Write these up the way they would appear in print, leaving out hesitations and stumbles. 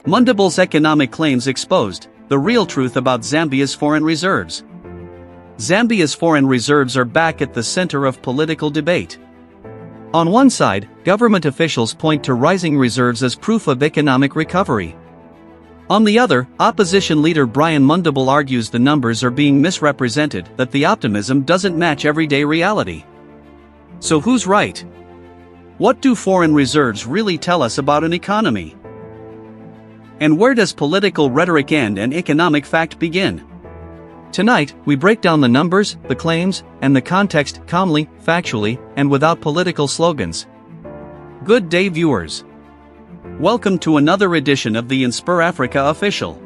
Mundubile's economic claims exposed the real truth about Zambia's foreign reserves. Zambia's foreign reserves are back at the center of political debate. On one side, government officials point to rising reserves as proof of economic recovery. On the other, opposition leader Brian Mundubile argues the numbers are being misrepresented, that the optimism doesn't match everyday reality. So who's right? What do foreign reserves really tell us about an economy? And where does political rhetoric end and economic fact begin? Tonight, we break down the numbers, the claims, and the context calmly, factually, and without political slogans. Good day, viewers. Welcome to another edition of the InspirAfrica Official.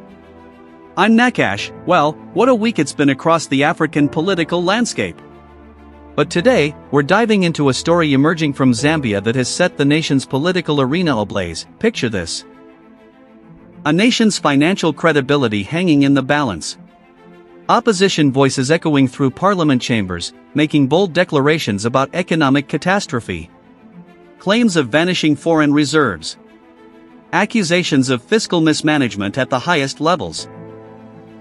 I'm Nakash. Well, what a week it's been across the African political landscape. But today, we're diving into a story emerging from Zambia that has set the nation's political arena ablaze. Picture this. A nation's financial credibility hanging in the balance. Opposition voices echoing through parliament chambers, making bold declarations about economic catastrophe. Claims of vanishing foreign reserves. Accusations of fiscal mismanagement at the highest levels.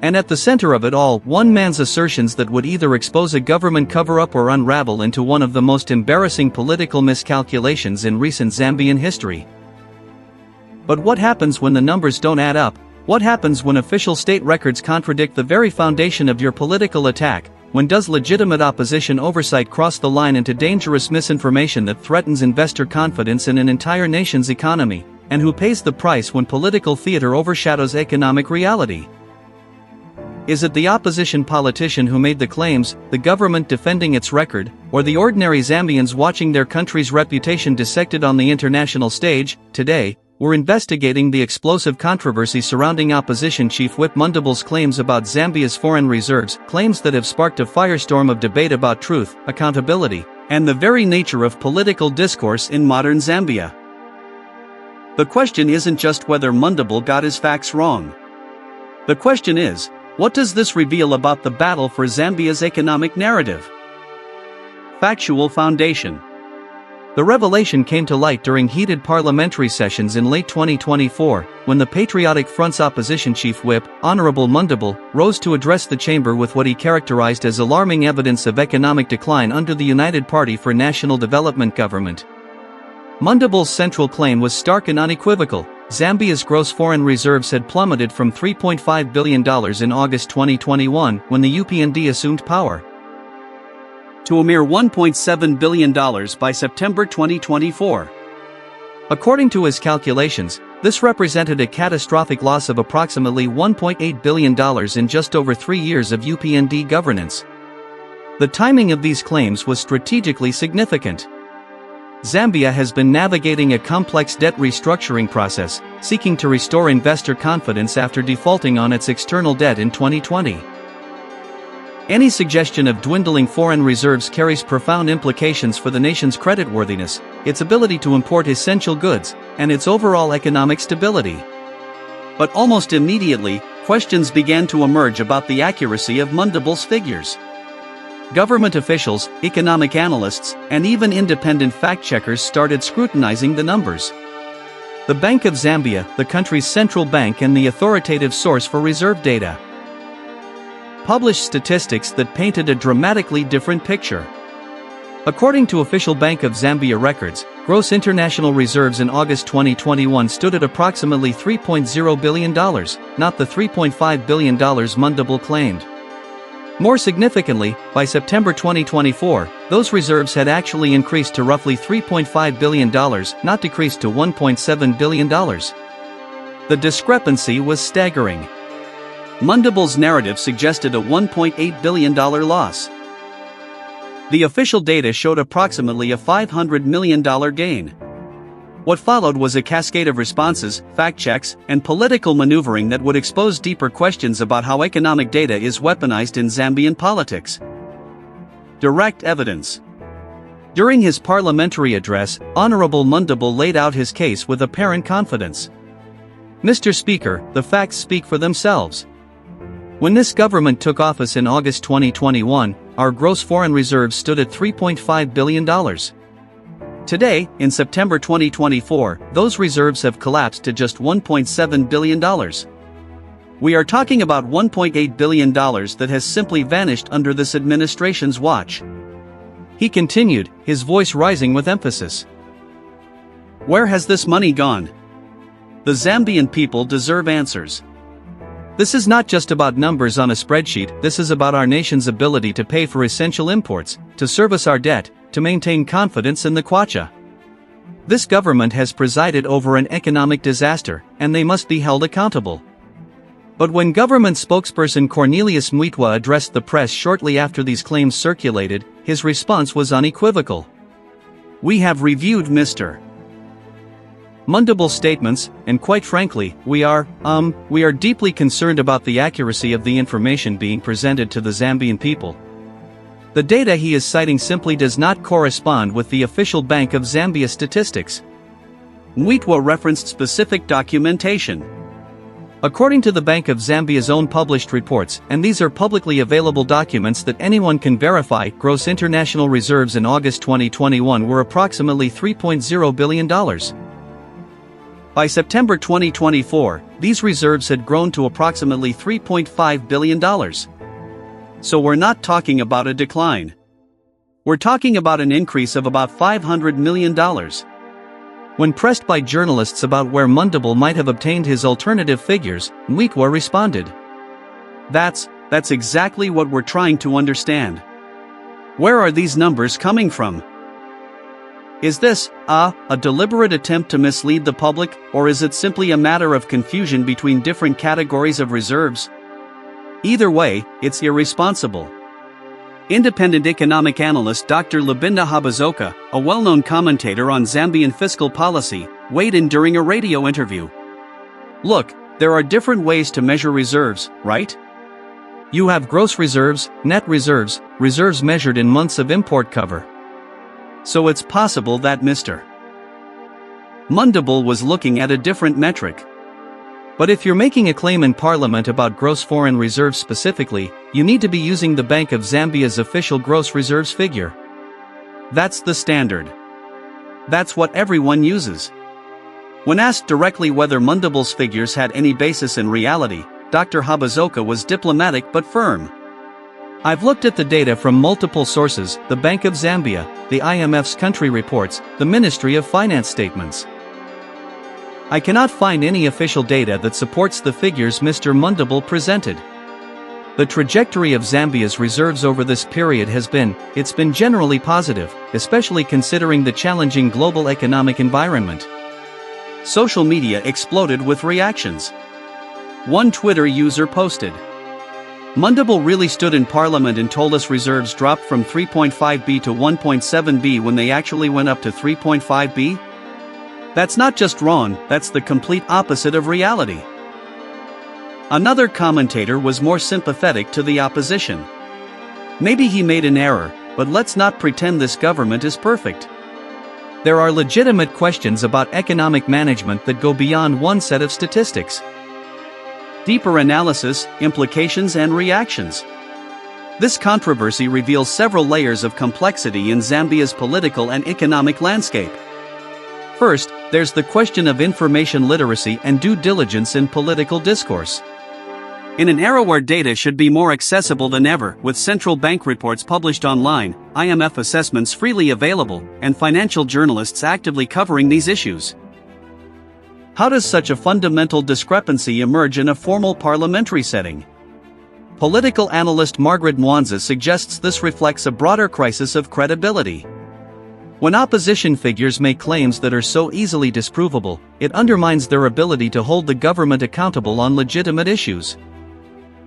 And at the center of it all, one man's assertions that would either expose a government cover-up or unravel into one of the most embarrassing political miscalculations in recent Zambian history. But what happens when the numbers don't add up? What happens when official state records contradict the very foundation of your political attack? When does legitimate opposition oversight cross the line into dangerous misinformation that threatens investor confidence in an entire nation's economy? And who pays the price when political theater overshadows economic reality? Is it the opposition politician who made the claims, the government defending its record, or the ordinary Zambians watching their country's reputation dissected on the international stage? Today, we're investigating the explosive controversy surrounding opposition chief whip Mundubile's claims about Zambia's foreign reserves, claims that have sparked a firestorm of debate about truth, accountability, and the very nature of political discourse in modern Zambia. The question isn't just whether Mundubile got his facts wrong. The question is, what does this reveal about the battle for Zambia's economic narrative? Factual foundation. The revelation came to light during heated parliamentary sessions in late 2024, when the Patriotic Front's opposition chief whip, Honorable Mundubile, rose to address the chamber with what he characterized as alarming evidence of economic decline under the United Party for National Development government. Mundubile's central claim was stark and unequivocal. Zambia's gross foreign reserves had plummeted from $3.5 billion in August 2021, when the UPND assumed power, to a mere $1.7 billion by September 2024. According to his calculations, this represented a catastrophic loss of approximately $1.8 billion in just over 3 years of UPND governance. The timing of these claims was strategically significant. Zambia has been navigating a complex debt restructuring process, seeking to restore investor confidence after defaulting on its external debt in 2020. Any suggestion of dwindling foreign reserves carries profound implications for the nation's creditworthiness, its ability to import essential goods, and its overall economic stability. But almost immediately, questions began to emerge about the accuracy of Mundubile's figures. Government officials, economic analysts, and even independent fact-checkers started scrutinizing the numbers. The Bank of Zambia, the country's central bank and the authoritative source for reserve data, published statistics that painted a dramatically different picture. According to official Bank of Zambia records, gross international reserves in August 2021 stood at approximately $3.0 billion, not the $3.5 billion Mundubile claimed. More significantly, by September 2024, those reserves had actually increased to roughly $3.5 billion, not decreased to $1.7 billion. The discrepancy was staggering. Mundubile's narrative suggested a $1.8 billion loss. The official data showed approximately a $500 million gain. What followed was a cascade of responses, fact-checks, and political maneuvering that would expose deeper questions about how economic data is weaponized in Zambian politics. Direct evidence. During his parliamentary address, Honorable Mundubile laid out his case with apparent confidence. Mr. Speaker, the facts speak for themselves. When this government took office in August 2021, our gross foreign reserves stood at $3.5 billion. Today, in September 2024, those reserves have collapsed to just $1.7 billion. We are talking about $1.8 billion that has simply vanished under this administration's watch. He continued, his voice rising with emphasis. Where has this money gone? The Zambian people deserve answers. This is not just about numbers on a spreadsheet, this is about our nation's ability to pay for essential imports, to service our debt, to maintain confidence in the kwacha. This government has presided over an economic disaster, and they must be held accountable. But when government spokesperson Cornelius Mwitwa addressed the press shortly after these claims circulated, his response was unequivocal. We have reviewed Mr. Mundubile's statements, and quite frankly, we are deeply concerned about the accuracy of the information being presented to the Zambian people. The data he is citing simply does not correspond with the official Bank of Zambia statistics. Mwitwa referenced specific documentation. According to the Bank of Zambia's own published reports, and these are publicly available documents that anyone can verify, gross international reserves in August 2021 were approximately $3.0 billion. By September 2024, these reserves had grown to approximately $3.5 billion. So we're not talking about a decline. We're talking about an increase of about $500 million. When pressed by journalists about where Mundubile might have obtained his alternative figures, Mwitwa responded. That's exactly what we're trying to understand. Where are these numbers coming from? Is this, a deliberate attempt to mislead the public, or is it simply a matter of confusion between different categories of reserves? Either way, it's irresponsible. Independent economic analyst Dr. Lubinda Habazoka, a well-known commentator on Zambian fiscal policy, weighed in during a radio interview. Look, there are different ways to measure reserves, right? You have gross reserves, net reserves, reserves measured in months of import cover. So it's possible that Mr. Mundubile was looking at a different metric. But if you're making a claim in Parliament about gross foreign reserves specifically, you need to be using the Bank of Zambia's official gross reserves figure. That's the standard. That's what everyone uses. When asked directly whether Mundubile's figures had any basis in reality, Dr. Habazoka was diplomatic but firm. I've looked at the data from multiple sources, the Bank of Zambia, the IMF's country reports, the Ministry of Finance statements. I cannot find any official data that supports the figures Mr. Mundubile presented. The trajectory of Zambia's reserves over this period has been generally positive, especially considering the challenging global economic environment. Social media exploded with reactions. One Twitter user posted, Mundubile really stood in Parliament and told us reserves dropped from 3.5B to 1.7B when they actually went up to 3.5B? That's not just wrong, that's the complete opposite of reality. Another commentator was more sympathetic to the opposition. Maybe he made an error, but let's not pretend this government is perfect. There are legitimate questions about economic management that go beyond one set of statistics. Deeper analysis, implications and reactions. This controversy reveals several layers of complexity in Zambia's political and economic landscape. First, there's the question of information literacy and due diligence in political discourse. In an era where data should be more accessible than ever, with central bank reports published online, IMF assessments freely available, and financial journalists actively covering these issues, how does such a fundamental discrepancy emerge in a formal parliamentary setting? Political analyst Margaret Mwanza suggests this reflects a broader crisis of credibility. When opposition figures make claims that are so easily disprovable, it undermines their ability to hold the government accountable on legitimate issues.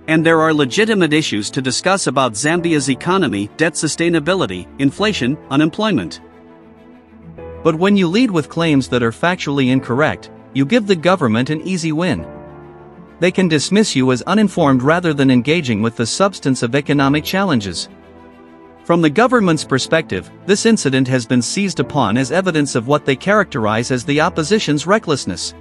And there are legitimate issues to discuss about Zambia's economy, debt sustainability, inflation, unemployment. But when you lead with claims that are factually incorrect, you give the government an easy win. They can dismiss you as uninformed rather than engaging with the substance of economic challenges. From the government's perspective, this incident has been seized upon as evidence of what they characterize as the opposition's recklessness.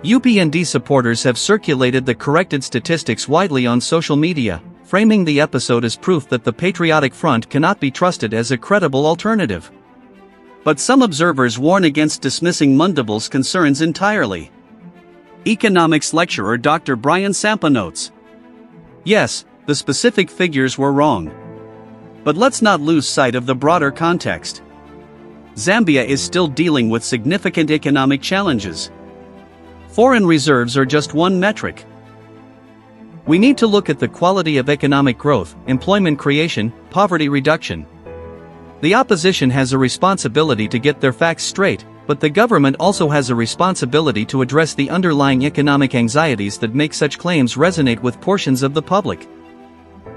UPND supporters have circulated the corrected statistics widely on social media, framing the episode as proof that the Patriotic Front cannot be trusted as a credible alternative. But some observers warn against dismissing Mundubile's concerns entirely. Economics lecturer Dr. Brian Sampa notes, yes, the specific figures were wrong. But let's not lose sight of the broader context. Zambia is still dealing with significant economic challenges. Foreign reserves are just one metric. We need to look at the quality of economic growth, employment creation, poverty reduction. The opposition has a responsibility to get their facts straight, but the government also has a responsibility to address the underlying economic anxieties that make such claims resonate with portions of the public.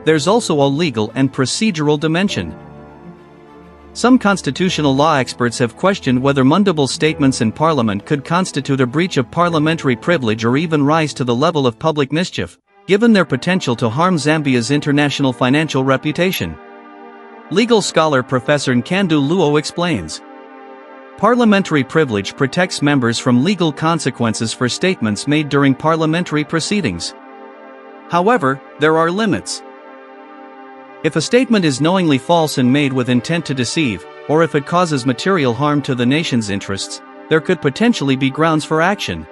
There's also a legal and procedural dimension. Some constitutional law experts have questioned whether Mundubile's statements in Parliament could constitute a breach of parliamentary privilege or even rise to the level of public mischief, given their potential to harm Zambia's international financial reputation. Legal scholar Professor Nkandu Luo explains, parliamentary privilege protects members from legal consequences for statements made during parliamentary proceedings. However, there are limits. If a statement is knowingly false and made with intent to deceive, or if it causes material harm to the nation's interests, there could potentially be grounds for action.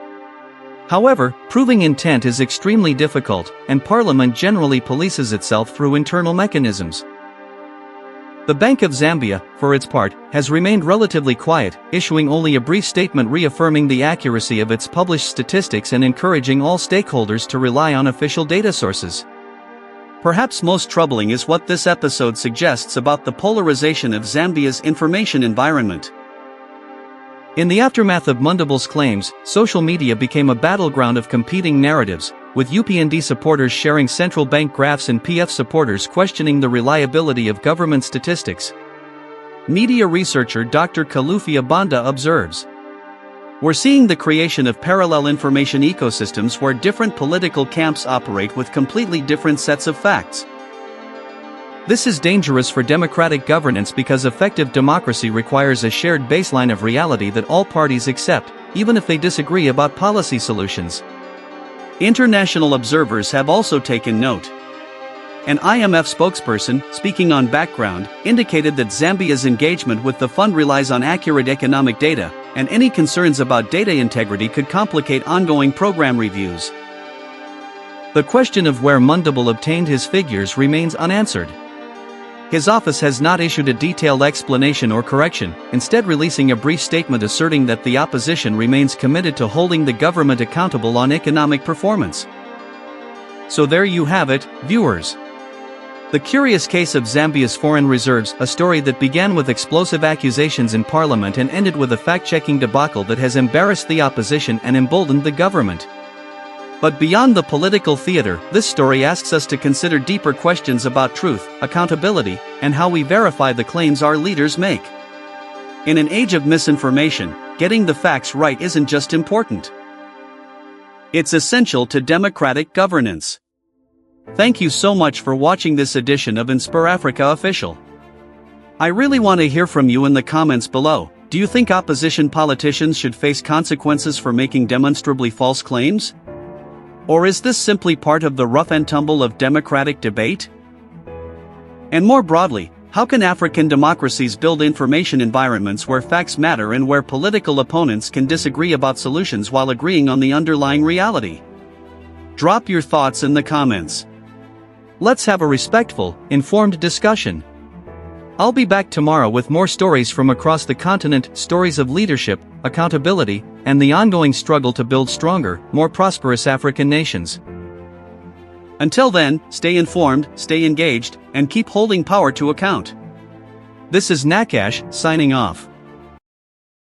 However, proving intent is extremely difficult, and Parliament generally polices itself through internal mechanisms. The Bank of Zambia, for its part, has remained relatively quiet, issuing only a brief statement reaffirming the accuracy of its published statistics and encouraging all stakeholders to rely on official data sources. Perhaps most troubling is what this episode suggests about the polarization of Zambia's information environment. In the aftermath of Mundubile's claims, social media became a battleground of competing narratives, with UPND supporters sharing central bank graphs and PF supporters questioning the reliability of government statistics. Media researcher Dr. Kalufia Banda observes, we're seeing the creation of parallel information ecosystems where different political camps operate with completely different sets of facts. This is dangerous for democratic governance because effective democracy requires a shared baseline of reality that all parties accept, even if they disagree about policy solutions. International observers have also taken note. An IMF spokesperson, speaking on background, indicated that Zambia's engagement with the fund relies on accurate economic data, and any concerns about data integrity could complicate ongoing program reviews. The question of where Mundubile obtained his figures remains unanswered. His office has not issued a detailed explanation or correction, instead releasing a brief statement asserting that the opposition remains committed to holding the government accountable on economic performance. So there you have it, viewers. The curious case of Zambia's foreign reserves, a story that began with explosive accusations in Parliament and ended with a fact-checking debacle that has embarrassed the opposition and emboldened the government. But beyond the political theater, this story asks us to consider deeper questions about truth, accountability, and how we verify the claims our leaders make. In an age of misinformation, getting the facts right isn't just important. It's essential to democratic governance. Thank you so much for watching this edition of InspirAfrica Official. I really want to hear from you in the comments below. Do you think opposition politicians should face consequences for making demonstrably false claims? Or is this simply part of the rough and tumble of democratic debate? And more broadly, how can African democracies build information environments where facts matter and where political opponents can disagree about solutions while agreeing on the underlying reality? Drop your thoughts in the comments. Let's have a respectful, informed discussion. I'll be back tomorrow with more stories from across the continent, stories of leadership, accountability, and the ongoing struggle to build stronger, more prosperous African nations. Until then, stay informed, stay engaged, and keep holding power to account. This is Nakash, signing off.